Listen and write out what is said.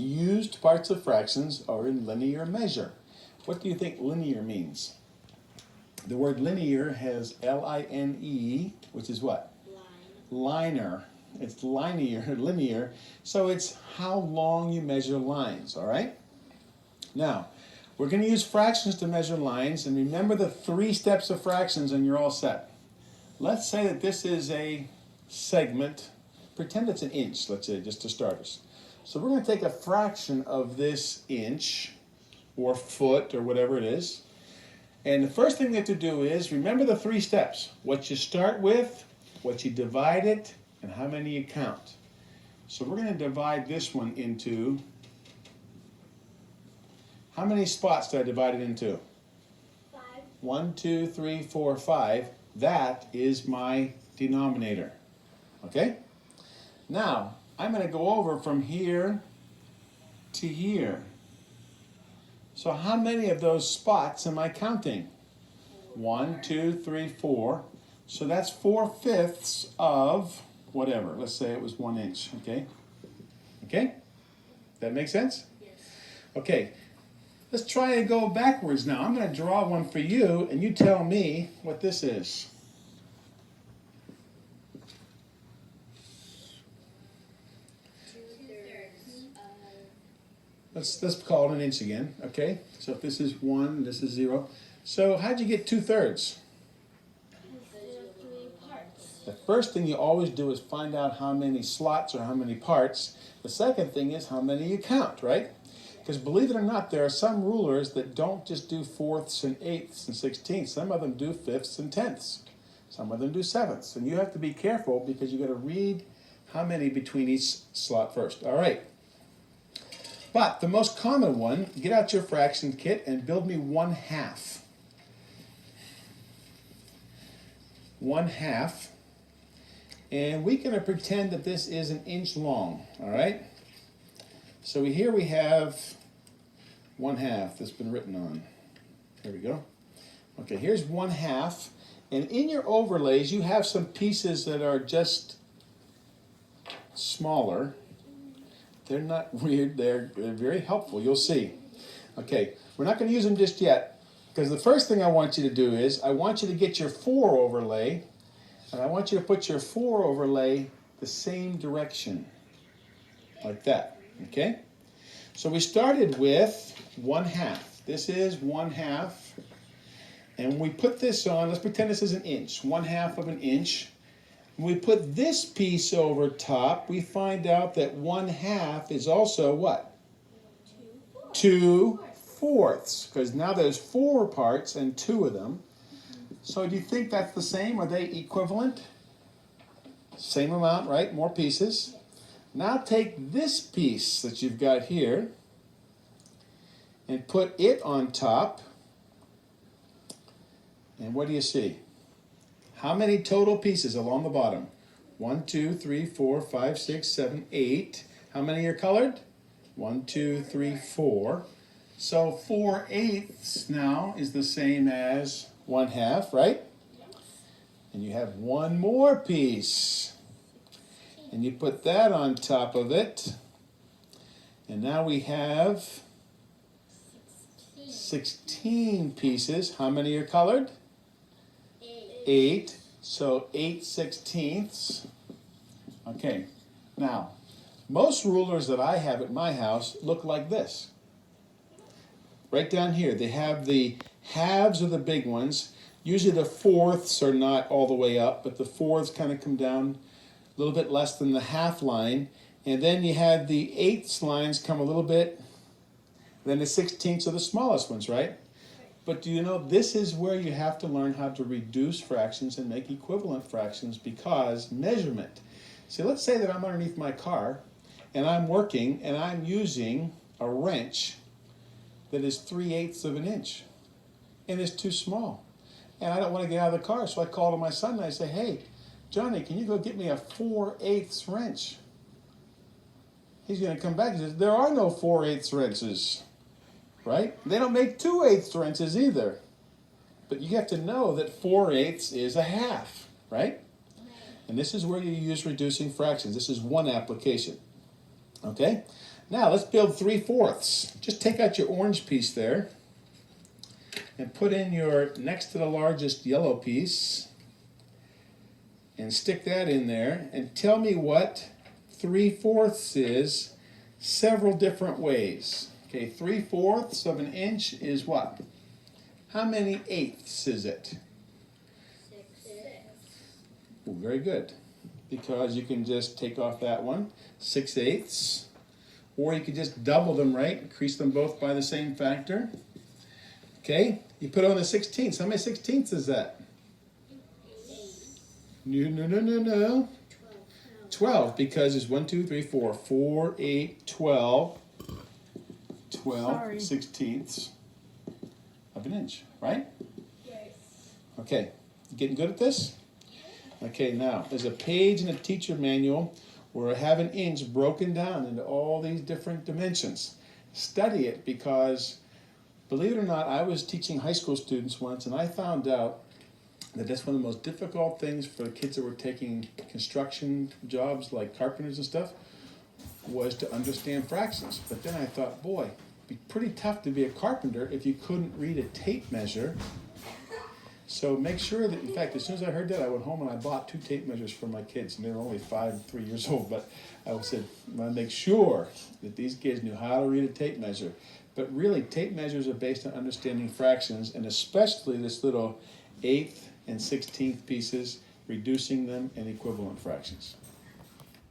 used parts of fractions are in linear measure. What do you think linear means? The word linear has L-I-N-E, which is what? Liner. It's linear. So it's how long you measure lines, all right? Now, we're going to use fractions to measure lines, and remember the 3 steps of fractions and you're all set. Let's say that this is a segment. Pretend it's an inch, let's say, just to start us. So we're going to take a fraction of this inch or foot or whatever it is. And the first thing we have to do is remember the 3 steps. What you start with, what you divide it, and how many you count. So we're going to divide this one into, how many spots do I divide it into? 5. 1, 2, 3, 4, 5. That is my denominator. Okay? Now, I'm going to go over from here to here. So how many of those spots am I counting? 1, 2, 3, 4. So that's 4/5 of whatever. Let's say it was 1 inch. Okay? Okay? That make sense? Yes. Okay. Let's try and go backwards now. I'm going to draw one for you, and you tell me what this is. Let's call it an inch again, okay? So if this is 1, this is 0. So how'd you get 2/3? The first thing you always do is find out how many slots or how many parts. The second thing is how many you count, right? Because believe it or not, there are some rulers that don't just do 4ths and 8ths and 16ths. Some of them do 5ths and 10ths. Some of them do 7ths. And you have to be careful because you've got to read how many between each slot first. All right. But the most common one, get out your fraction kit and build me 1/2. 1/2. And we're going to pretend that this is an inch long, all right? So here we have 1/2 that's been written on. There we go. Okay, here's 1/2. And in your overlays, you have some pieces that are just smaller. They're not weird, they're very helpful, you'll see. Okay, we're not going to use them just yet, because the first thing I want you to do is, I want you to get your 4 overlay, and I want you to put your 4 overlay the same direction, like that, okay? So we started with 1/2. This is 1/2, and we put this on, let's pretend this is an inch, 1/2 of an inch. When we put this piece over top, we find out that 1/2 is also what? 2/4. Because now there's 4 parts and 2 of them. So do you think that's the same? Are they equivalent? Same amount, right? More pieces. Now take this piece that you've got here and put it on top. And what do you see? How many total pieces along the bottom? 1, 2, 3, 4, 5, 6, 7, 8. How many are colored? 1, 2, 3, 4. So 4/8 now is the same as 1/2, right? And you have one more piece. And you put that on top of it. And now we have 16 pieces. How many are colored? 8. So 8/16. Okay. Now, most rulers that I have at my house look like this. Right down here, they have the halves of the big ones. Usually the 4ths are not all the way up, but the 4ths kind of come down a little bit less than the half line. And then you have the 8ths lines come a little bit. Then the 16ths are the smallest ones, right? But do you know, this is where you have to learn how to reduce fractions and make equivalent fractions, because measurement. See, let's say that I'm underneath my car and I'm working and I'm using a wrench that is 3/8 of an inch and it's too small. And I don't want to get out of the car, so I call to my son and I say, hey, Johnny, can you go get me a 4/8 wrench? He's going to come back and says, there are no 4/8 wrenches. Right? They don't make 2/8 wrenches either. But you have to know that 4/8 is a half, right? And this is where you use reducing fractions. This is one application. Okay? Now let's build 3/4. Just take out your orange piece there and put in your next to the largest yellow piece and stick that in there and tell me what 3/4 is several different ways. Okay, 3/4 of an inch is what? How many eighths is it? 6. Well, very good. Because you can just take off that one, 6/8. Or you could just double them, right? Increase them both by the same factor. Okay, you put on the 16ths. How many 16ths is that? 8. No. 12. 12, because it's 1, 2, 3, 4, 4, 8, 12. 12 Sorry. 16ths of an inch, right? Yes. Okay, you getting good at this? Okay, now, there's a page in a teacher manual where I have an inch broken down into all these different dimensions. Study it because, believe it or not, I was teaching high school students once and I found out that that's one of the most difficult things for the kids that were taking construction jobs like carpenters and stuff was to understand fractions. But then I thought, boy, it'd be pretty tough to be a carpenter if you couldn't read a tape measure. So make sure that, in fact, as soon as I heard that, I went home and I bought 2 tape measures for my kids. And they were only 5 and 3 years old. But I said, I'm going to make sure that these kids knew how to read a tape measure. But really, tape measures are based on understanding fractions, and especially this little 1/8 and 16th pieces, reducing them, and equivalent fractions.